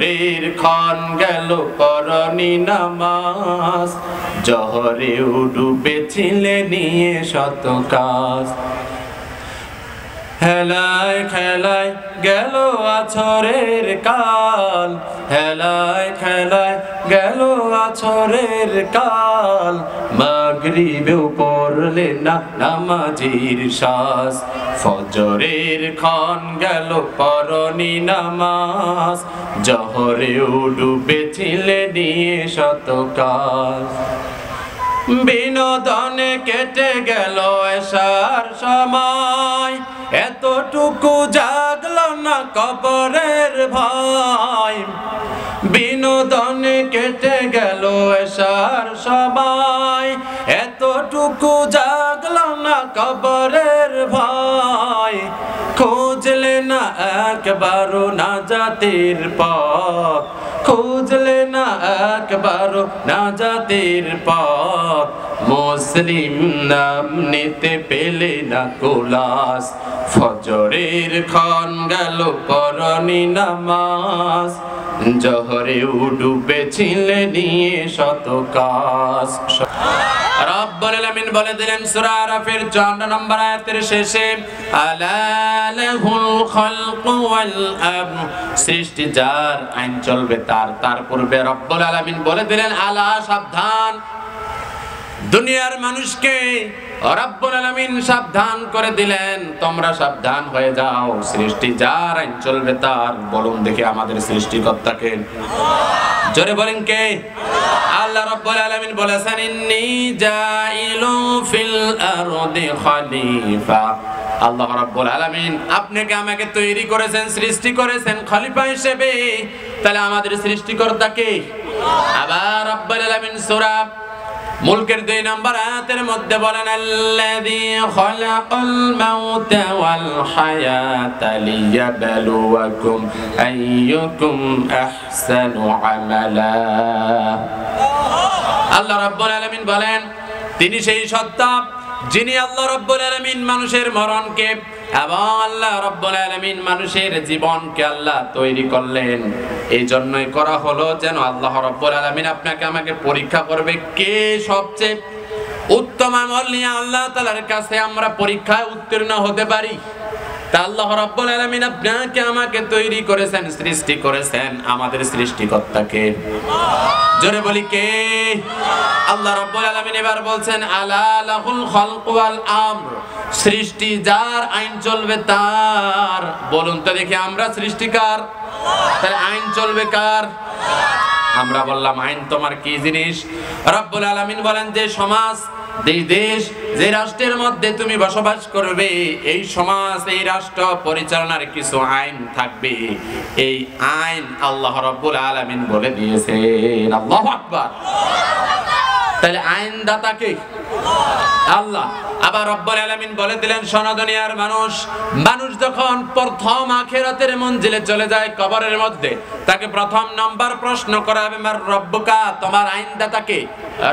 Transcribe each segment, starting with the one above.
ফজরের ক্ষণ গেল পরনি নামাজ, জহরেও ডুবেছিলে নিয়ে শত কাজ। হেলায় খেলায় গেল আছরের কাল, হেলায় খেলায় গেল আছরের কাল, মাগরিবেও পড়লে না নামাজির শ্বাস। ফজরের ক্ষণ গেল পরনি নামাজ, জহরেও ডুবেছিলে নিয়ে শত কাজ। বিনোদনে কেটে গেল এশার সময়, এতটুকু জাগলো না কবরের ভয়। বিনোদনে কেটে গেল এশার সময়, এতটুকু জাগলো না কবরের ভয়। খুঁজলে না একবারও নাজাতের পথ, খুঁজলে না একবারও নাজাতের পথ, মুসলিম নাম নিতে পেলে না কুলাস। ফজরের ক্ষণ গেল পরনি নামাজ, জহরেও ডুবেছিলে নিয়ে শত কাজ। রব্বুল আলামিন বলে দিলেন সূরা আরাফের 54 নম্বর আয়াতের শেষে, আলা লাহুল খালকু ওয়াল আমর, সৃষ্টি যার, আইন চলবে তার। তার পূর্বে রব্বুল আলামিন বলে দিলেন আলা, সাবধান। দুনিয়ার মানুষকে রব্বুল আলামিন সাবধান করে দিলেন, তোমরা সাবধান হয়ে যাও, সৃষ্টি যার, আইন চলবে তার। বলুন দেখি আমাদের সৃষ্টিকর্তাকে, জোরে বলেন কে? আল্লাহ রাব্বুল আলামিন বলেছেন, ইন্নী জাইলু ফিল আরদি খলিফা। আল্লাহ রাব্বুল আলামিন আপনাকে আমাকে তৈরি করেছেন, সৃষ্টি করেছেন খলিফা হিসেবে। তাহলে আমাদের সৃষ্টিকর্তা কে? আবার রাব্বুল আলামিন সূরা মুলকের 2 নম্বর আয়াতের মধ্যে বলেন, আল্লাযী খালাকাল মাউতা ওয়াল হায়াতা লিয়াবলুয়াকুম আইয়ুকুম আহসানু আমালা। আল্লাহ রাব্বুল আলামিন বলেন, তিনি সেই সত্তা যিনি আল্লাহ রাব্বুল আলামিন মানুষের মরণকে এবং আল্লাহ রাব্বুল আলামিন মানুষের জীবনকে আল্লাহ তৈরি করলেন। এই জন্যই করা হলো যেন আল্লাহ রাব্বুল আলামিন আপনাকে আমাকে পরীক্ষা করবে, কে সবচেয়ে উত্তম আমল নিয়ে আল্লাহ তাআলার কাছে আমরা পরীক্ষায় উত্তীর্ণ হতে পারি। তা আল্লাহ রাব্বুল আলামিন আপনাকে আমাকে তৈরি করেছেন, সৃষ্টি করেছেন। আমাদের সৃষ্টিকর্তাকে জোরে বলি কে? আল্লাহ রাব্বুল আলামিন এবার বলছেন, আলা লাহুল খালকু ওয়াল আমর, সৃষ্টি যার, আইন চলবে তার। বলুন তো দেখি আমরা সৃষ্টিকার, তাহলে আইন চলবে কার? আমরা বললাম আইন তোমার কি জিনিস? রাব্বুল আলামিন বলেন, যে সমাজ, যে দেশ, যে রাষ্ট্রের মধ্যে তুমি বসবাস করবে, এই সমাজ, এই রাষ্ট্র পরিচালনার কিছু আইন থাকবে। এই আইন আল্লাহ রাব্বুল আলামিন বলে দিয়েছেন। আল্লাহু আকবার। তাহলে আইনদাতা কে? আল্লাহ। আবার রব্বুল আলামিন বলে দিলেন, শোনো দুনিয়ার মানুষ, মানুষ যখন প্রথম আখিরাতের মঞ্জিলে চলে যায় কবরের মধ্যে, তাকে প্রথম নাম্বার প্রশ্ন করা হবে, মার রব্বুকা, তোমার আইনদাতা কে?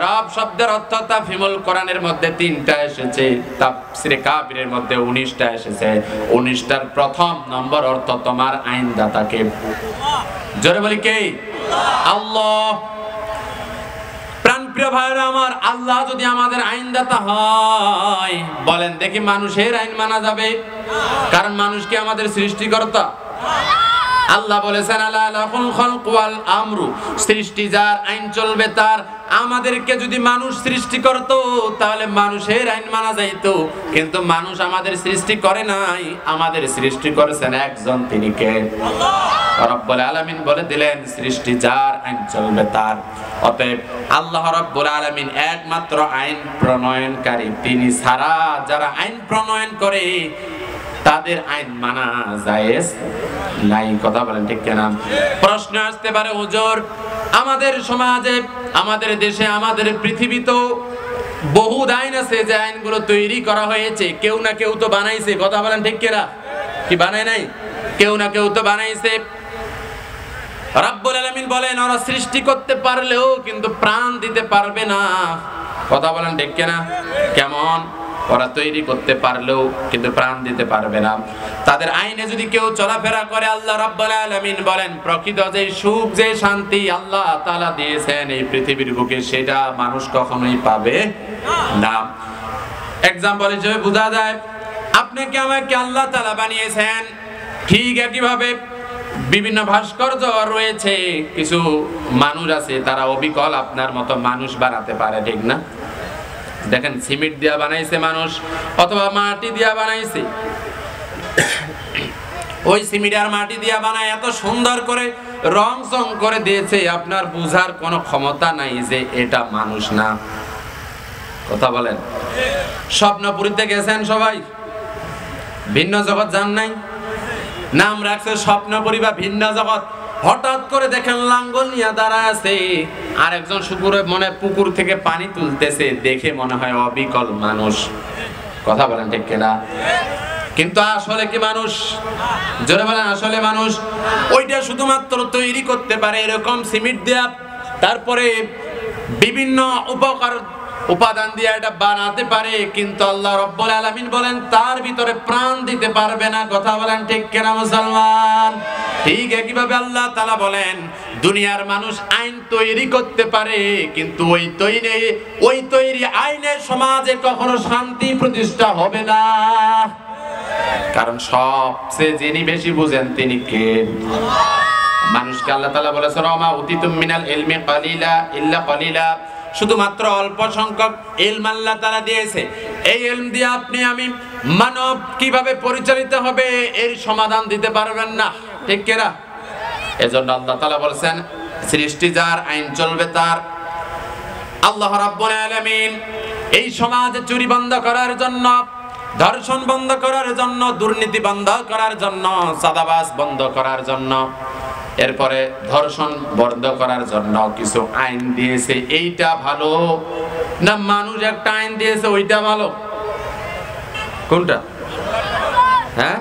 রব শব্দের অর্থ তাফহিমুল কোরআনের মধ্যে 3টা এসেছে, তাফসিরে কাবিরের মধ্যে 19টা এসেছে। 19টার প্রথম নম্বর অর্থ তোমার আইনদাতা কে? জোরে বলি কে? আল্লাহ। প্রিয় ভাইরা আমার, আল্লাহ যদি আমাদের আইনদাতা হয়, বলেন দেখি মানুষের আইন মানা যাবে? কারণ মানুষ কি আমাদের সৃষ্টিকর্তা? আল্লাহ বলেছেন, আলা লাহুল খালকু ওয়াল আমরু, সৃষ্টি যার, আইন চলবে তার। আমাদেরকে যদি মানুষ সৃষ্টি করত, তাহলে মানুষের আইন মানা যাইতো। কিন্তু মানুষ আমাদের সৃষ্টি করে নাই, আমাদের সৃষ্টি করেছেন একজন, তিনি কে? আল্লাহ। রব্বুল আলামিন বলে দিলেন, সৃষ্টি যার, আইন চলবে তার। অতএব আল্লাহ রব্বুল আলামিন একমাত্র আইন প্রণয়নকারী। তিনি ছাড়া যারা আইন প্রণয়ন করে তাদের আইন মানা জায়েজ নাই। কথা বলেন ঠিক কিনা? প্রশ্ন আসতে পারে, হুজুর, আমাদের সমাজে, আমাদের দেশে, আমাদের পৃথিবীতেও বহু আইন আছে, যে আইনগুলো তৈরি করা হয়েছে, কেউ না কেউ তো বানাইছে। কথা বলেন ঠিক কিনা? কি বানায় নাই? কেউ না কেউ তো বানাইছে। রব্বুল আলামিন বলেন, ওরা সৃষ্টি করতে পারলেও কিন্তু প্রাণ দিতে পারবে না। কথা বলেন ঠিক কিনা? কেমন? ওরা তৈরি করতে পারলেও কিন্তু প্রাণ দিতে পারবে না। তাদের আইনে যদি কেউ চলাফেরা করে, আল্লাহ রাব্বুল আলামিন বলেন প্রকৃত যে সুখ যে শান্তি আল্লাহ তাআলা দিয়েছেন এই পৃথিবীর বুকে, সেটা মানুষ কখনোই পাবে না। এক্সাম্পল হিসেবে বোঝা যায়, আপনাকে আমাকে আল্লাহ তাআলা বানিয়েছেন, ঠিক একইভাবে বিভিন্ন ভাস্কর্য রয়েছে। কিছু মানুষ আছে তারা অবিকল আপনার মতো মানুষ বানাতে পারে, ঠিক না? দেখেন সিমেন্ট দিয়া বানাইছে মানুষ অথবা মাটি দিয়া বানাইছে, ওই সিমেন্ট আর মাটি দিয়া বানায় এত সুন্দর করে রং চং করে দিয়েছে, আপনার বুঝার কোনো ক্ষমতা নাই যে এটা মানুষ না। কথা বলেন। স্বপ্নপুরীতে গেছেন সবাই? ভিন্ন জগৎ যান নাই? নাম রাখছে স্বপ্নপুরী বা ভিন্ন জগৎ। হঠাৎ করে দেখেন লাঙ্গল নিয়ে দাঁড়ায় আছে, আর একজন পুকুর থেকে পানি তুলতেছে, দেখে মনে হয় অবিকল মানুষ। কথা বলেন ঠিক কিনা? কিন্তু আসলে কি মানুষ? জোরে বলেন, আসলে মানুষ? ওইটা শুধুমাত্র তৈরি করতে পারে এরকম সিমেন্ট দেয়া, তারপরে বিভিন্ন উপাদান দিয়ে এটা বানাতে পারে, কিন্তু আল্লাহ রাব্বুল আলামিন বলেন তার ভিতরে প্রাণ দিতে পারবে না। কথা বলেন ঠিক কিনা মুসলমান? ঠিক একইভাবে আল্লাহ তাআলা বলেন দুনিয়ার মানুষ আইন তৈরি করতে পারে, কিন্তু ওই তৈরি আইনের সমাজে কখনো শান্তি প্রতিষ্ঠা হবে না। কারণ সবচেয়ে যিনি বেশি বুঝেন তিনি কে? মানুষকে আল্লাহ তাআলা বলেছেন ওমা উতিতুম মিনাল ইলমি কালিলা ইল্লা কালিলা, শুধুমাত্র অল্প সংখ্যক ইলম আল্লাহ তাআলা দিয়েছে। এই ইলম দিয়ে আপনি আমি মানব কিভাবে পরিচালিত হবে এর সমাধান দিতে পারবেন না, ঠিক কিনা? এজন্য আল্লাহ তাআলা বলেছেন সৃষ্টি যার, আইন চলবে তার। আল্লাহ রাব্বুল আলামিন এই সমাজে চুরি বন্ধ করার জন্য, ধর্ষণ বন্ধ করার জন্য, দুর্নীতি বন্ধ করার জন্য, চাঁদাবাজ বন্ধ করার জন্য, এরপরে ধর্ষণ বন্ধ করার জন্য কিছু আইন দিয়েছে। এইটা ভালো না মানুষ একটা আইন দিয়েছে ওইটা ভালো? কোনটা? হ্যাঁ,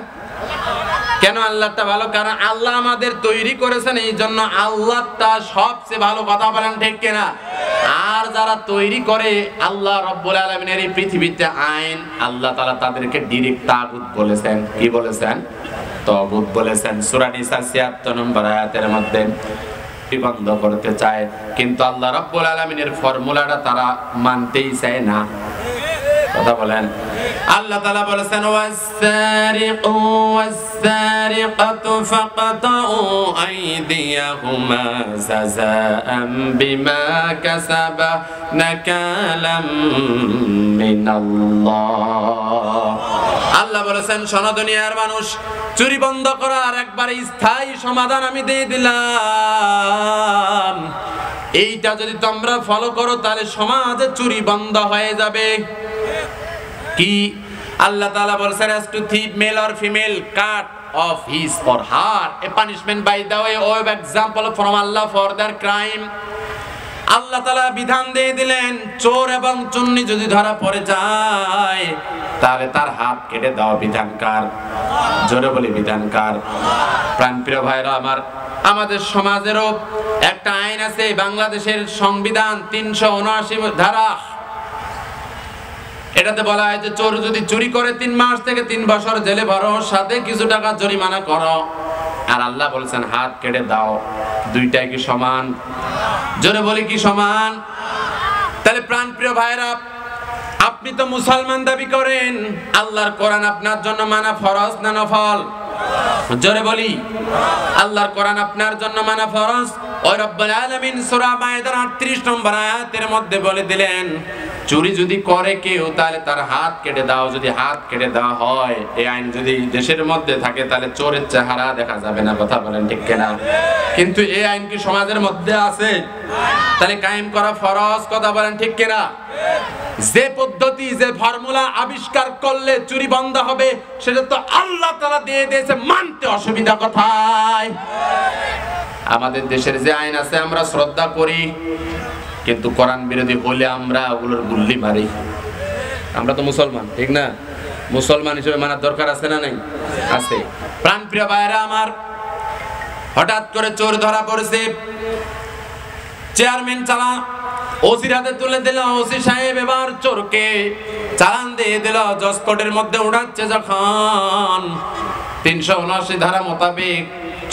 কেন আল্লাহটা ভালো? কারণ আল্লাহ আমাদের তৈরি করেছেন, এই জন্য আল্লাহটা সবচেয়ে ভালো। কথা বলেন ঠিক কিনা? আর যারা তৈরি করে আল্লাহ রাব্বুল আলামিনের এই পৃথিবীতে আইন, আল্লাহ তাআলা তাদেরকে ডাইরেক্ট তাগুত বলেছেন। কি বলেছেন? তাগুত বলেছেন। সূরা নিসা ৭৬ নম্বর আয়াতের মধ্যে বন্ধ করতে চায়, কিন্তু আল্লাহ রাব্বুল আলামিনের ফর্মুলাটা তারা মানতেই চায় না। কথা বলেন। আল্লাহ তাআলা বলেছেন ওয়াস-সারিকু ওয়াস-সারিকাতু ফাকাতাউ আইদিয়াহুমা জাযাআম বিমা কাসাবা নাকালাম মিনাল্লাহ। আল্লাহ বলেছেন শোনো দুনিয়ার মানুষ, চুরি বন্ধ করার একবারে স্থায়ী সমাধান আমি দিয়ে দিলাম। এইটা যদি তোমরা ফলো করো তাহলে সমাজে চুরি বন্ধ হয়ে যাবে। কি? আল্লাহ তাআলা বলেছেন as to thief male or female cut off his or her a punishment by the way of example from Allah for their crime। আল্লাহ তাআলা বিধান দিয়ে দিলেন চোর এবং চুন্নি যদি ধরা পড়ে যায় তাহলে তার হাত কেটে দাও। বিধানকার? জোরে বলি বিধানকার। প্রাণপ্রিয় ভাইরা আমার, আমাদের সমাজেরও একটা আইন আছে, বাংলাদেশের সংবিধান ৩৭৯ ধারা। এটাতে বলা হয় যে চোর যদি চুরি করে ৩ মাস থেকে ৩ বছর জেলে ভরো, সাথে কিছু টাকা জরিমানা করো। আর আল্লাহ বলেছেন হাত কেটে দাও। দুইটাই কি সমান? জোরে বলি কি সমান? তাহলে প্রাণপ্রিয় ভাইরা, আপনি তো মুসলমান দাবি করেন, আল্লাহর কোরআন আপনার জন্য মানা ফরজ না নফল? জোরে বলি। আল্লাহর কোরআন আপনার জন্য মানা ফরজ। ওই রব্বুল আলামিন সূরা মায়েদার ৩৮ নম্বর আয়াতের মধ্যে বলে দিলেন চুরি যদি করে কেউ তাহলে তার হাত কেটে দাও। যদি হাত কেটে দেওয়া হয়, এই আইন যদি দেশের মধ্যে থাকে তাহলে চোরের চেহারা দেখা যাবে না। কথা বলেন ঠিক কিনা? কিন্তু এই আইন কি সমাজের মধ্যে আছে? তাহলে কায়েম করা ফরজ। কথা বলেন ঠিক কিনা? যে পদ্ধতি, যে ফর্মুলা আবিষ্কার করলে চুরি বন্ধ হবে সেটা তো আল্লাহ তাআলা দিয়ে দিয়েছে, মানতে অসুবিধা কোথায়? আমাদের দেশের যে আইন আছে আমরা শ্রদ্ধা করি, কিন্তু কোরআন বিরোধী হলে আমরা ওগুলোর গুল্লি মারি। আমরা তো মুসলমান, ঠিক না? মুসলমান হিসেবে মানার দরকার আছে না নাই? আছে। প্রাণপ্রিয় ভাইরা আমার, হঠাৎ করে চোর ধরা পড়েছে, চেয়ারম্যান ওসির হাতে তুলে দিল। ওসি সাহেব এবার চোরকে চালান দিয়ে দিল। জজকোর্টের মধ্যে উঠাচ্ছে যখন 379 ধারা মোতাবেক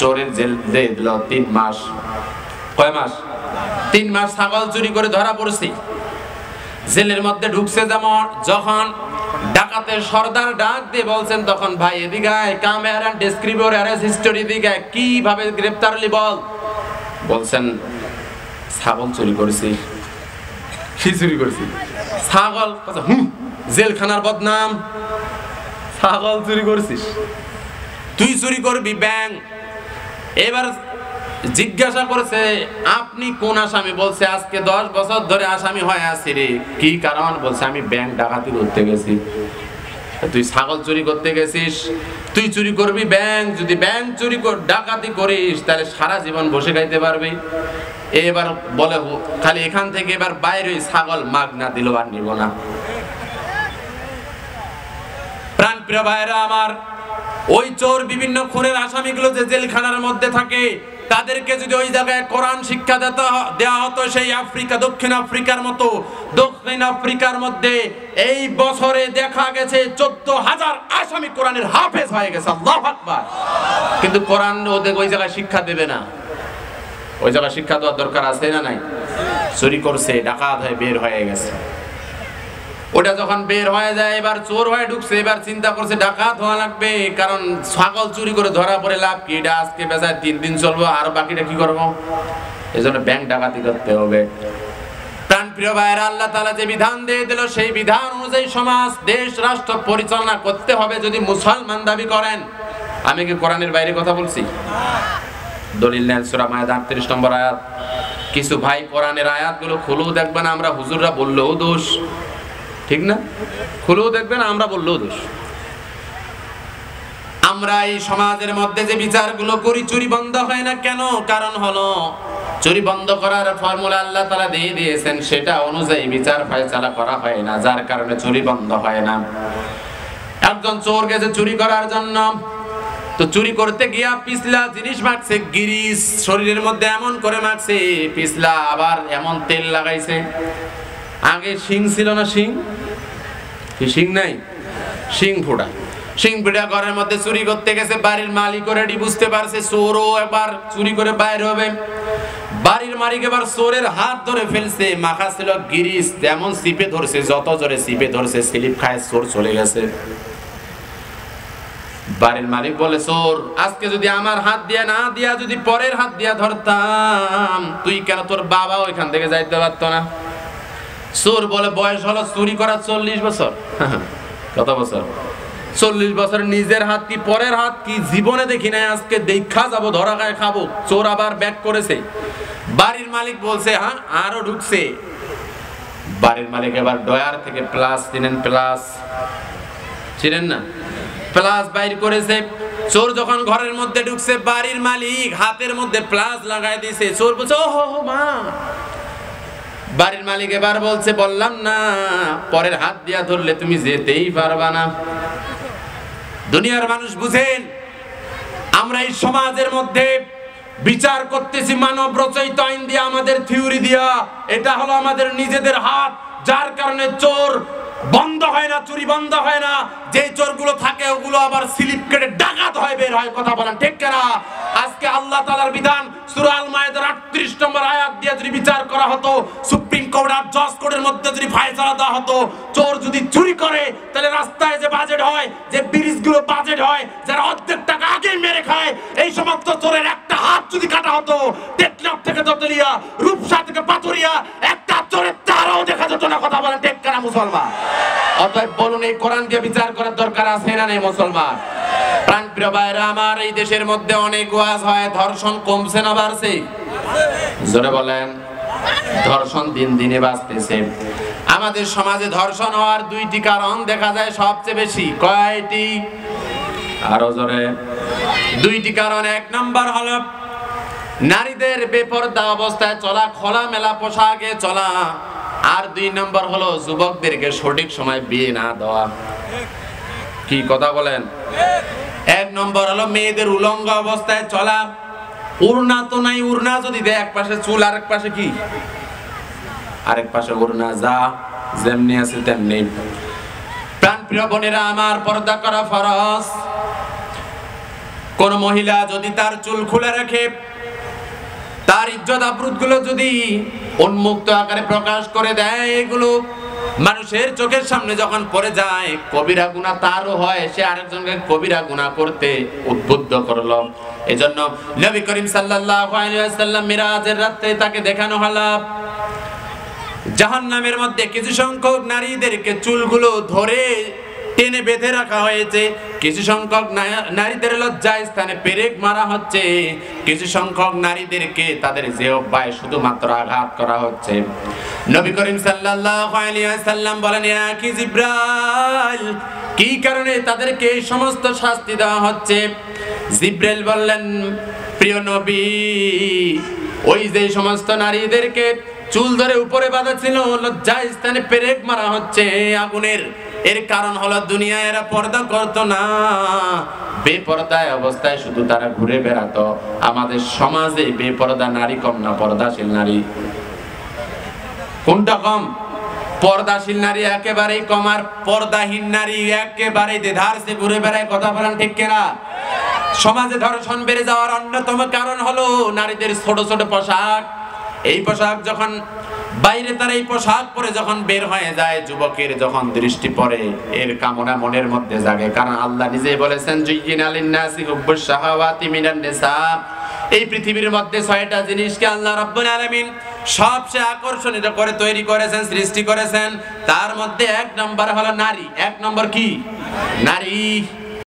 চোরের জেল দিয়ে দিল 3 মাস। কয় মাস? 3 মাস ছাগল চুরি করে ধরা পড়ছে। জেলের মধ্যে ঢুকছে যখন ডাকাতের সর্দার ডাক দিয়ে বলছেন তখন, ভাই এদিকে আয়, কাম অ্যারেন্ট ডেসক্রিপটর অ্যারেস্ট হিস্টোরি দিকে কিভাবে গ্রেফতার হলি বল। বলছেন ছাগল চুরি করেছি। কি চুরি করেছি? ছাগল। জেলখানার বদনাম। ছাগল চুরি করছিস? তুই চুরি করবি ব্যাংক। এবার জিজ্ঞাসা করেছে আপনি কোন আসামি? বলছে আজকে 10 বছর ধরে আসামি হয়ে আছি রে। কি কারণ? বলছে আমি ব্যাংক ডাকাতি করতে গেছি। তুই ছাগল চুরি করতে গেছিস, তুই চুরি করবি ব্যাংক। যদি ব্যাংক চুরি ডাকাতি করিস তাহলে সারা জীবন বসে খাইতে পারবি। এবার বলে খালি এখান থেকে এবার বাইরে ছাগল মাগনা দিল আর নিব না। প্রাণ প্রিয় ভাইরা আমার, ওই চোর বিভিন্ন খুনের আসামিগুলো যে জেলখানার মধ্যে থাকে তাদেরকে যদি ওই জায়গায় কোরআন শিক্ষা দেওয়া হতো, সেই আফ্রিকা, দক্ষিণ আফ্রিকার মতো, দক্ষিণ আফ্রিকার মধ্যে এই বছরে দেখা গেছে 14,000 আসামি কোরআনের হাফেজ হয়ে গেছে। আল্লাহু আকবার। কিন্তু কোরআন ওদের ওই জায়গায় শিক্ষা দেবে না। ওই জায়গায় শিক্ষা দেওয়ার দরকার আছে না নাই? চুরি করছে, ডাকাত হয়ে বের হয়ে গেছে। ওটা যখন বের হয়ে যায় এবার চোর হয়ে ঢুকছে। এবার চিন্তা করছে ডাকাত হওয়া লাগবে, কারণ ছাগল চুরি করে ধরা পড়ে লাভ কি? এটা আজকে বেজায় 3 দিন চলবো, আর বাকিটা কি করবো? এজন্য ব্যাংক ডাকাতি করতে হবে। প্রাণ প্রিয় ভাইয়েরা, আল্লাহ তাআলা যে বিধান দিয়ে দিল সেই বিধান অনুযায়ী সমাজ, দেশ, রাষ্ট্র পরিচালনা করতে হবে যদি মুসলমান দাবি করেন। আমি কি কোরআনের বাইরে কথা বলছি? দলিল নেন সূরা মায়েদা 38 নম্বর আয়াত। কিছু ভাই কোরআনের আয়াতগুলো খুলেও দেখবেন আমরা হুজুররা বললেও দোষ, ঠিক না? খুলেও দেখবেন আমরা বললেও দোষ। আমরা এই সমাজের মধ্যে যে বিচারগুলো করি, চুরি বন্ধ হয় না কেন? কারণ হলো চুরি বন্ধ করার ফর্মুলা আল্লাহ তাআলা দিয়ে দিয়েছেন, সেটা অনুযায়ী বিচার ফয়সালা করা হয় না, যার কারণে চুরি বন্ধ হয় না। একজন চোর গেছে চুরি করার জন্য, তো চুরি করতে গিয়া পিছলা জিনিস মাখছে, গিরিশ শরীরের মধ্যে এমন করে মাখছে, পিছলা আবার এমন তেল লাগাইছে। আগে শিং ছিল না? শিং কি শিং নাই? শিং ফোড়া। শিং ফোড়া ঘরের মধ্যে চুরি করতে গেছে। বাড়ির মালিক ওরেডি বুঝতে পারছে চোরও এবার চুরি করে বাইরে হবে। বাড়ির মালিক এবার চোরের হাত ধরে ফেলছে, মাখা ছিল গিরিশ, তেমন চিপে ধরছে, যত জোরে চিপে ধরছে স্লিপ খায়, চোর চলে গেছে। বাড়ির মালিক বলে, চোর আজকে যদি আমার হাত দিয়া না দিয়া যদি পরের হাত দিয়া ধরতাম, তুই কেন তোর বাবা ওইখান থেকে যাইতে পারতো না? চোর বলে, বয়স হলো চুরি করা 40 বছর। কত বছর? 40 বছর। নিজের হাত কি পরের হাত কি জীবনে দেখি নাই, আজকে দেখা যাবো, ধরা খায় খাবো। চোর আবার ব্যাক করেছে। বাড়ির মালিক বলছে হ্যাঁ আরো ঢুকছে। বাড়ির মালিক এবার ডয়ার থেকে প্লাস, চিনেন প্লাস? চিনেন না? প্লাস বাইর করেছে। চোর যখন ঘরের মধ্যে ঢুকছে, বাড়ির মালিক হাতের মধ্যে প্লাস লাগাই দিয়েছে। চোর বলছে ও হো মা। বাড়ির মালিক এবার বলছে, বললাম না পরের হাত দিয়া ধরলে তুমি যেতেই পারবা না। দুনিয়ার মানুষ বুঝেন, আমরা এই সমাজের মধ্যে বিচার করতেছি মানব রচিত আইন দিয়া, আমাদের থিওরি দিয়া। এটা হলো আমাদের নিজেদের হাত, যার কারণে চোর বন্ধ হয় না, চুরি বন্ধ হয় না। যে চোরগুলো থাকে ওগুলো আবার স্লিপ কেটে ডাকাত হয়, বের হয়। কথা বলেন ঠিক কিনা? আজকে আল্লাহ তাআলার বিধান সূরা আল মায়েদার 38 নম্বর আয়াত দিয়ে যদি বিচার করা হতো, সুপ্রিম কোর্ট আর জজ কোর্টের মধ্যে যদি ফয়সালা দেওয়া হতো, চোর যদি চুরি করে তাহলে রাস্তায় যে বাজেট হয়, যে ব্রিজগুলো বাজেট হয়, যারা অর্ধেক টাকা আগে মেরে খায়, এই সমস্ত চোরের একটা হাত যদি কাটা হতো, টেকনাফ থেকে দতলিয়া, রূপসা থেকে পাথুরিয়া, একটা চোরের তারাও দেখা যেত না। কথা বলেন ঠিক কিনা মুসলমান? অতএব বলুন, এই কোরআনকে বিচার করার দরকার আছে না নেই মুসলমান? প্রাণ প্রিয় ভাইরা আমার, এই দেশের মধ্যে অনেক ওয়াজ হয়, ধর্ষণ কমছে না বাড়ছে? জোরে বলেন। ধর্ষণ দিন দিনে বাড়তেছে। আমাদের সমাজে ধর্ষণ হওয়ার 2টি কারণ দেখা যায় সবচেয়ে বেশি। কয়টি? আরো জোরে। 2টি কারণ। 1 নাম্বার হলো নারীদের বেপরদা অবস্থায় চলা, খোলামেলা পোশাকে চলা। আর 2 নাম্বার হলো যুবকদেরকে সঠিক সময় বিয়ে না দেওয়া। কি কথা বলেন? 1 নম্বর হলো মেয়েদের উলঙ্গ অবস্থায় চলা। উড়না তো নাই, উড়না যদি দেয় এক পাশে চুল আর এক পাশে কি? আরেক পাশে ওড়না, যা যেমনি আছে তেমনি। প্রাণপ্রিয় বোনেরা আমার, পর্দা করা ফরজ। কোন মহিলা যদি তার চুল খুলে রাখে, তার ইজ্জত আবরুতগুলো যদি উন্মুক্ত আকারে প্রকাশ করে দেয়, এগুলো মানুষের চোখের সামনে যখন পড়ে যায়, কবিরা গুনাহ তারও হয়, সে আরেকজনকে কবিরা গুনাহ করতে উদ্বুদ্ধ করলো। এজন্য নবী করিম সাল্লাল্লাহু আলাইহি ওয়াসাল্লাম মিরাজের রাতে তাকে দেখানো হলো জাহান্নামের মধ্যে কিছু সংখ্যক নারীদেরকে চুলগুলো ধরে টেনে বেঁধে রাখা হয়েছে, কিছু সংখ্যক নারীদের লজ্জায় স্থানে পেরেক মারা হচ্ছে, কিছু সংখ্যক নারীদেরকে তাদের জিহ্বায় শুধুমাত্র আঘাত করা হচ্ছে। নবী করিম সাল্লাল্লাহু আলাইহি ওয়াসাল্লাম বলেন, ইয়া কি জিব্রাইল, কি কারণে তাদেরকে এই সমস্ত শাস্তি দেওয়া হচ্ছে? জিব্রাইল বললেন, প্রিয় নবী, ওই যে সমস্ত নারীদেরকে চুল ধরে উপরে বাঁধা ছিল, লজ্জায় স্থানে পেরেক মারা হচ্ছে আগুনের, এর কারণ হলো দুনিয়ায় এরা পর্দা করতো না, বেপরদায় অবস্থায় শুধু তারা ঘুরে বেড়াতো। আমাদের সমাজে বেপরদা নারী কম না পর্দাশীল নারী? কোনটা কম? পর্দাশীল নারী একেবারেই কম, আর পর্দাহীন নারী একেবারেই দেধারসে ঘুরে বেড়ায়। কথা বলেন ঠিক কিনা? সমাজে ধর্ষণ বেড়ে যাওয়ার অন্যতম কারণ হলো নারীদের ছোট ছোট পোশাক। এই পোশাক যখন বাইরে, তার এই পোশাক পরে যখন বের হয়ে যায়, যুবকের যখন দৃষ্টি পড়ে, এর কামনা মনের মধ্যে জাগে। কারণ আল্লাহ নিজেই বলেছেন, জুয়্যিনা লিন-নাসি হুব্বুশ শাহাওয়াতি মিনান নিসা। এই পৃথিবীর মধ্যে ৬টা জিনিসকে আল্লাহ রাব্বুল আলামিন সবচেয়ে আকর্ষণীয় করে তৈরি করেছেন, সৃষ্টি করেছেন। তার মধ্যে ১ নম্বর হলো নারী। ১ নম্বর কি? নারী।